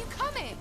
Keep coming!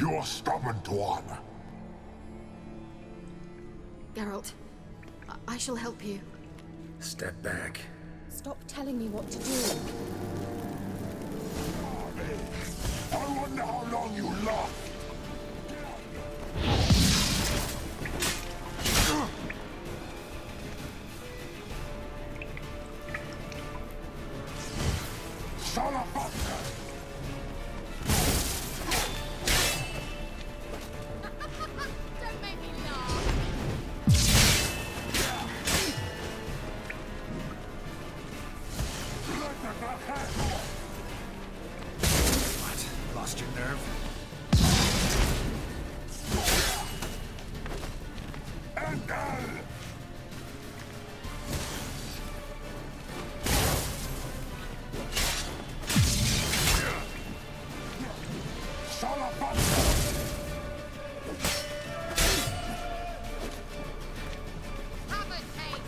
You're stubborn, Tuan. Geralt, I shall help you. Step back. Stop telling me what to do. I wonder how long you last. Salapatka! Don't make me laugh. What? Lost your nerve? Endel! Salapatka! Have a taste.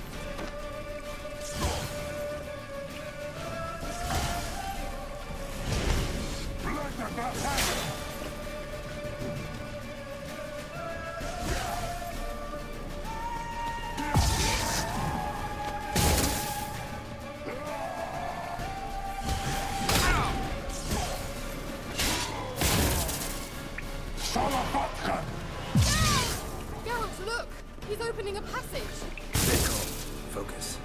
Salapatka! Geralt, look! He's opening a passage. Stay calm. Focus.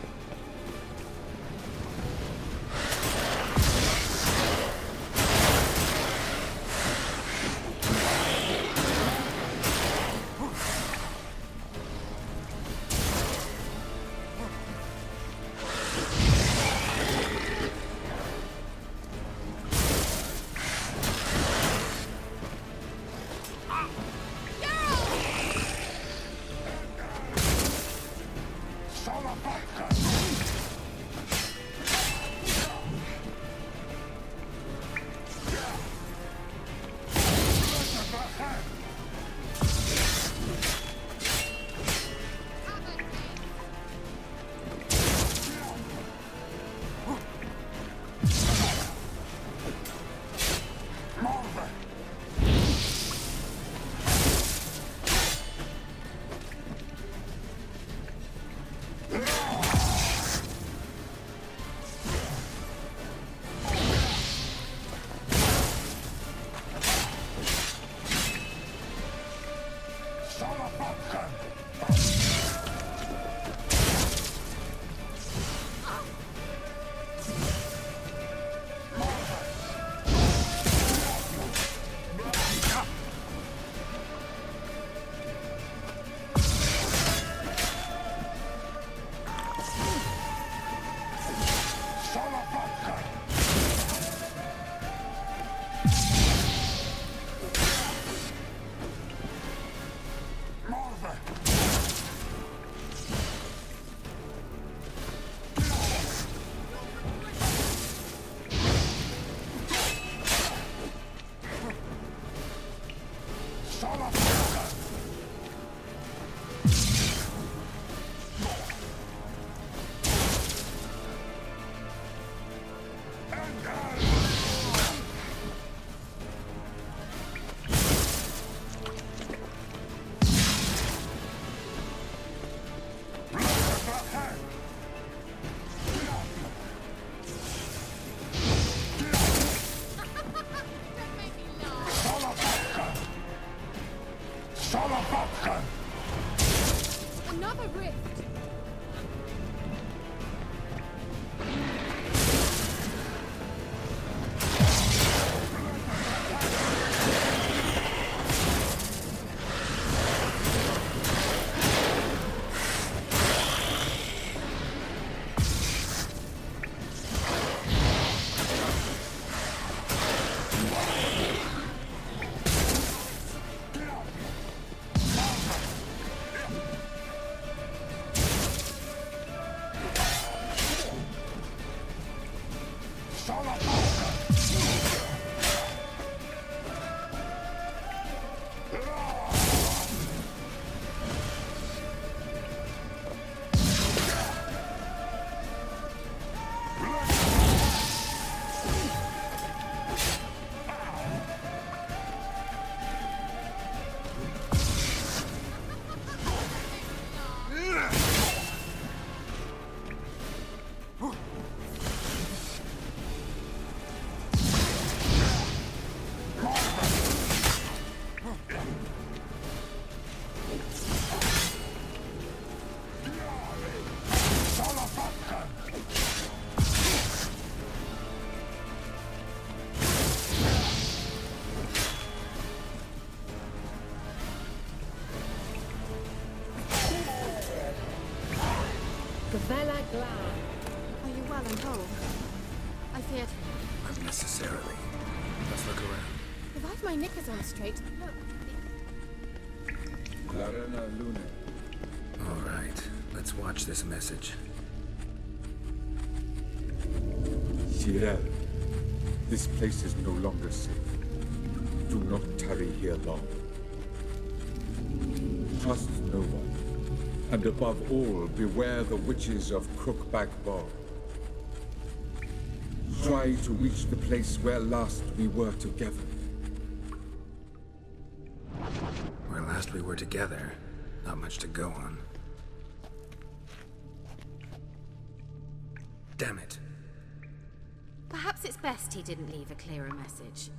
Salapatka! Have a taste. Marvin! Salapatka! Salapatka! Marvin! Salapatka! Don't make me laugh. Salapatka! Salapatka! Another rift. Velaglan. Are you well and whole? I feared. Unnecessarily. Let's look around. If I've my knickers on straight. Look. Clarena Lune. All right, let's watch this message. Cyril, this place is no longer safe. Do not tarry here long. Trust no one. And above all, beware the witches of Crookback Bog. Try to reach the place where last we were together. Where last we were together, not much to go on. Damn it. Perhaps it's best he didn't leave a clearer message.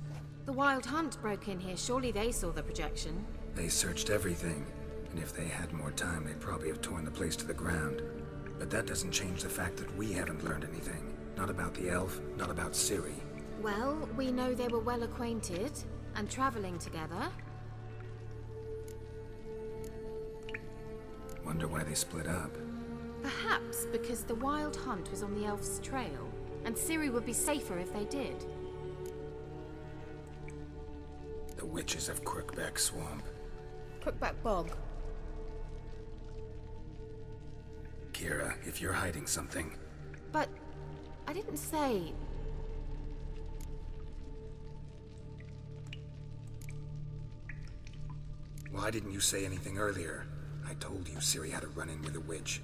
The Wild Hunt broke in here. Surely they saw the projection. They searched everything, and if they had more time, they'd probably have torn the place to the ground. But that doesn't change the fact that we haven't learned anything. Not about the elf, not about Ciri. Well, we know they were well acquainted and traveling together. Wonder why they split up. Perhaps because the Wild Hunt was on the elf's trail, and Ciri would be safer if they did. The witches of Crookback Swamp. Crookback Bog. Kira, if you're hiding something, But I didn't say... why didn't you say anything earlier? I told you Ciri had a run-in with a witch.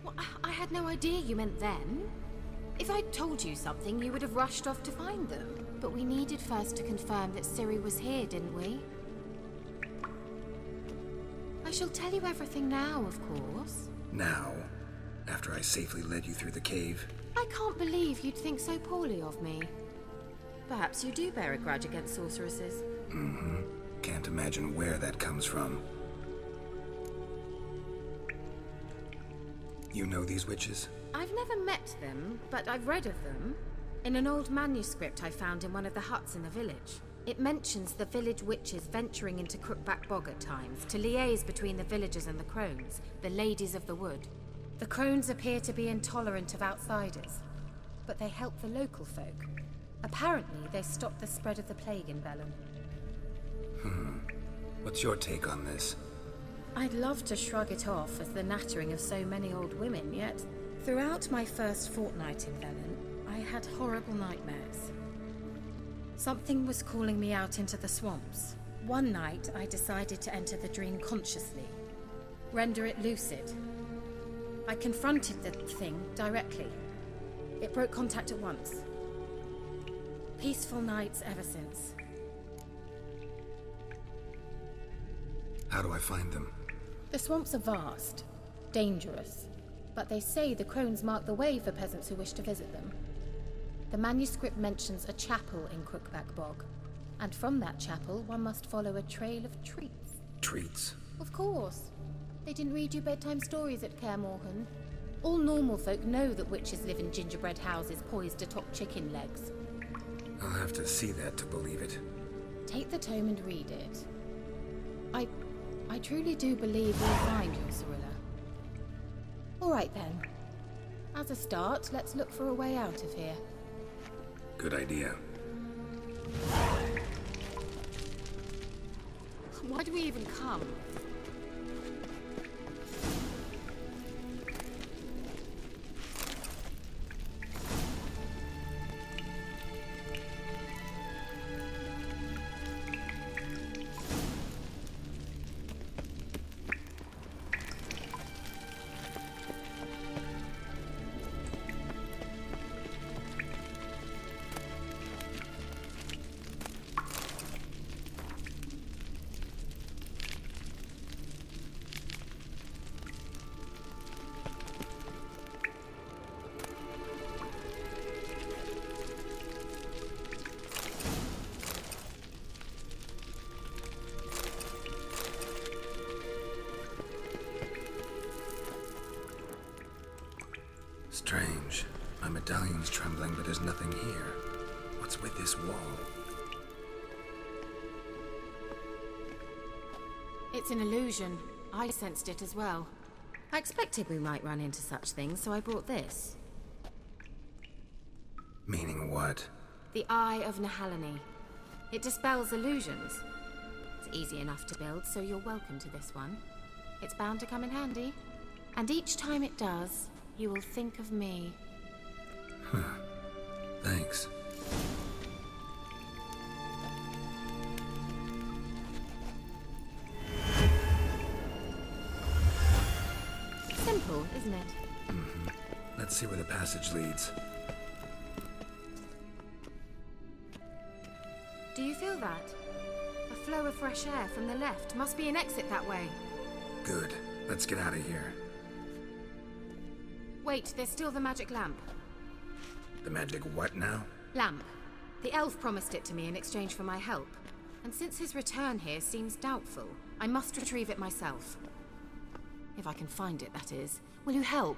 Well, I had no idea you meant then. If I'd told you something, you would have rushed off to find them. But we needed first to confirm that Ciri was here, didn't we? I shall tell you everything now, of course. Now, after I safely led you through the cave, I can't believe you'd think so poorly of me. Perhaps you do bear a grudge against sorceresses. can't imagine where that comes from. You know these witches? I've never met them, but I've read of them. In an old manuscript I found in one of the huts in the village. It mentions the village witches venturing into Crookback Bog at times to liaise between the villagers and the crones, the ladies of the wood. The crones appear to be intolerant of outsiders, but they help the local folk. Apparently, they stopped the spread of the plague in Velen. What's your take on this? I'd love to shrug it off as the nattering of so many old women, yet throughout my first fortnight in Velen, I had horrible nightmares. Something was calling me out into the swamps. One night, I decided to enter the dream consciously, render it lucid. I confronted the thing directly. It broke contact at once. Peaceful nights ever since. How do I find them? The swamps are vast, dangerous, but they say the crones mark the way for peasants who wish to visit them. The manuscript mentions a chapel in Crookback Bog, and from that chapel one must follow a trail of treats. Treats? Of course. They didn't read you bedtime stories at Kaer Morhen. All normal folk know that witches live in gingerbread houses poised atop chicken legs. I'll have to see that to believe it. Take the tome and read it. I truly do believe we'll find your Cirilla. All right then. As a start, let's look for a way out of here. Good idea. Why do we even come? Strange. My medallion's trembling, but there's nothing here. What's with this wall? It's an illusion. I sensed it as well. I expected we might run into such things, so I brought this. Meaning what? The Eye of Nehaleni. It dispels illusions. It's easy enough to build, so you're welcome to this one. It's bound to come in handy. And each time it does, you will think of me. Thanks. Simple, isn't it? Let's see where the passage leads. Do you feel that? A flow of fresh air from the left. Must be an exit that way. Good. Let's get out of here. Wait, there's still the magic lamp. The magic what now? Lamp. The elf promised it to me in exchange for my help. And since his return here seems doubtful, I must retrieve it myself. If I can find it, that is. Will you help?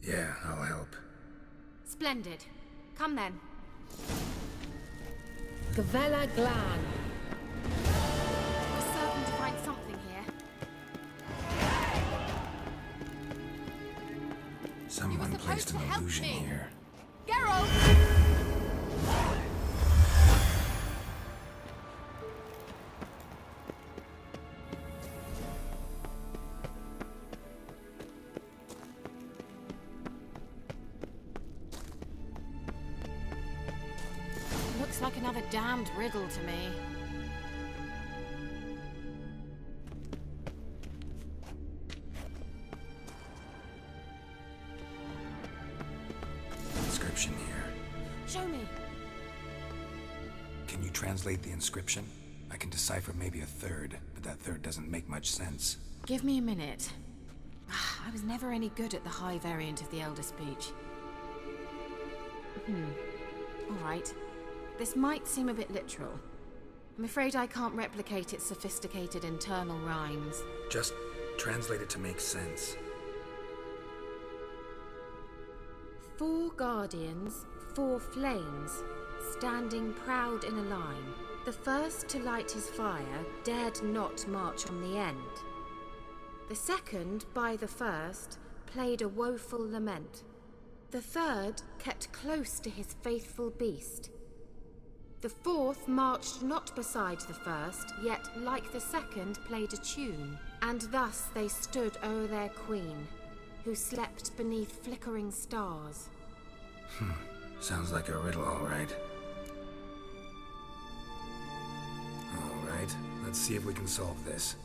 Yeah, I'll help. Splendid. Come then. Gavella Glan. We're certain to find something here. Someone placed an illusion here. Geralt! Looks like another damned riddle to me. Inscription here. Show me. Can you translate the inscription? I can decipher maybe a third, but that third doesn't make much sense. Give me a minute. I was never any good at the high variant of the Elder Speech. All right. This might seem a bit literal. I'm afraid I can't replicate its sophisticated internal rhymes. Just translate it to make sense. 4 guardians, 4 flames, standing proud in a line. The first to light his fire dared not march on the end. The second, by the first, played a woeful lament. The third kept close to his faithful beast. The fourth marched not beside the first, yet like the second played a tune. And thus they stood o'er their queen, who slept beneath flickering stars. Sounds like a riddle, all right. All right, let's see if we can solve this.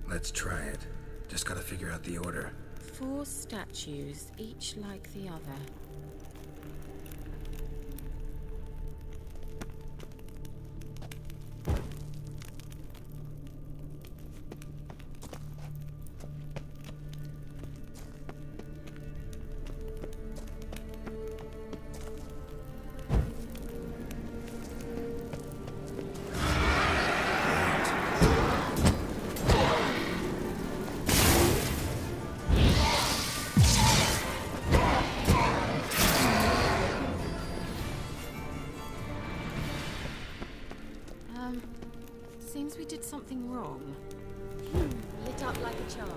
Let's try it. Just gotta figure out the order. 4 statues, each like the other. Seems we did something wrong. Lit up like a charm.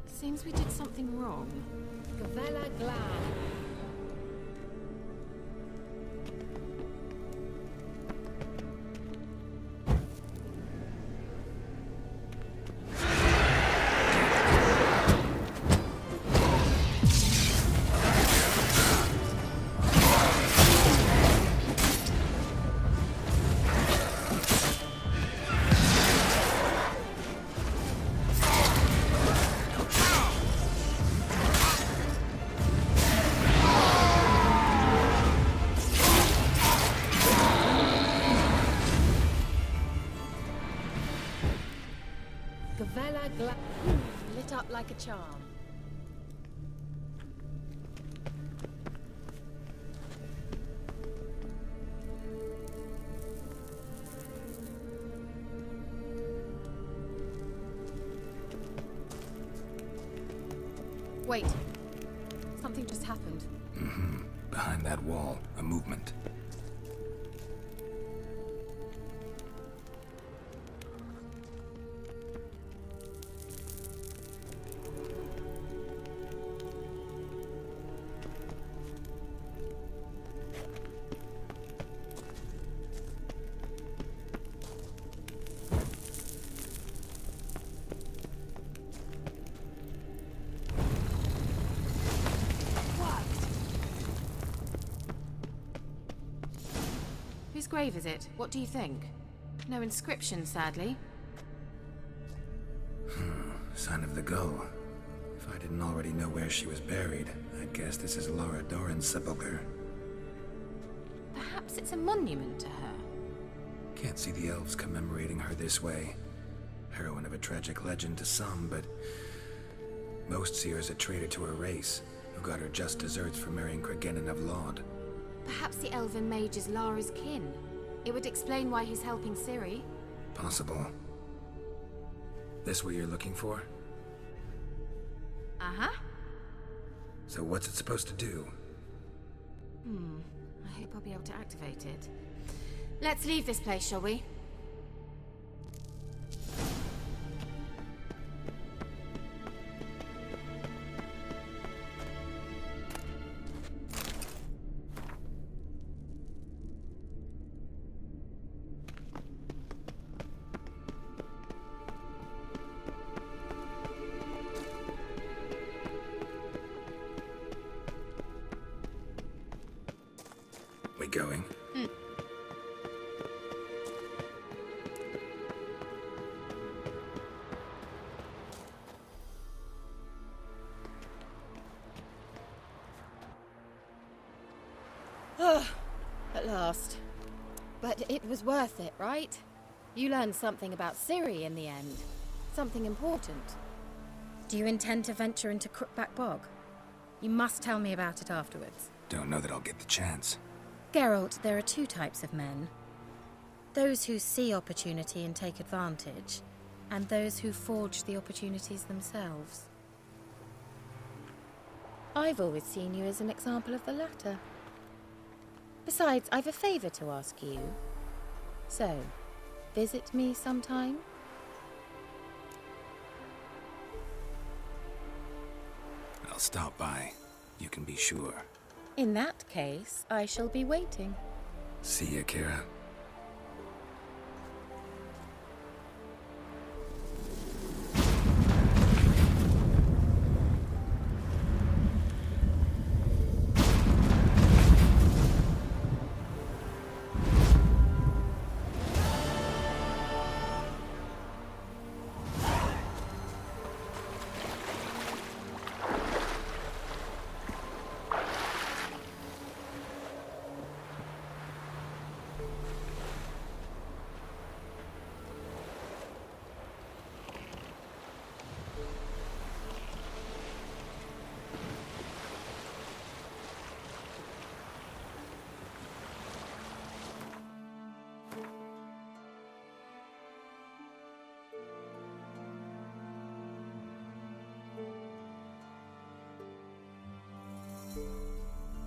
Seems we did something wrong. Gavella Glan. Glan. Lit up like a charm. Wait. Something just happened. Behind that wall, a movement. Whose grave is it? What do you think? No inscription, sadly. Sign of the gull. If I didn't already know where she was buried, I'd guess this is Lara Dorren's sepulcher. Perhaps it's a monument to her. Can't see the elves commemorating her this way. Heroine of a tragic legend to some, but most see her as a traitor to her race, who got her just desserts for marrying Cregennan of Laud. Perhaps the elven mage is Lara's kin. It would explain why he's helping Ciri. Possible. This what you're looking for? Uh-huh. So what's it supposed to do? I hope I'll be able to activate it. Let's leave this place, shall we? We going? At last. But it was worth it, right? You learned something about Ciri in the end. Something important. Do you intend to venture into Crookback Bog? You must tell me about it afterwards. Don't know that I'll get the chance. Geralt, there are two types of men. Those who see opportunity and take advantage, and those who forge the opportunities themselves. I've always seen you as an example of the latter. Besides, I've a favor to ask you. So, visit me sometime? I'll stop by. You can be sure. In that case, I shall be waiting. See ya, Kira.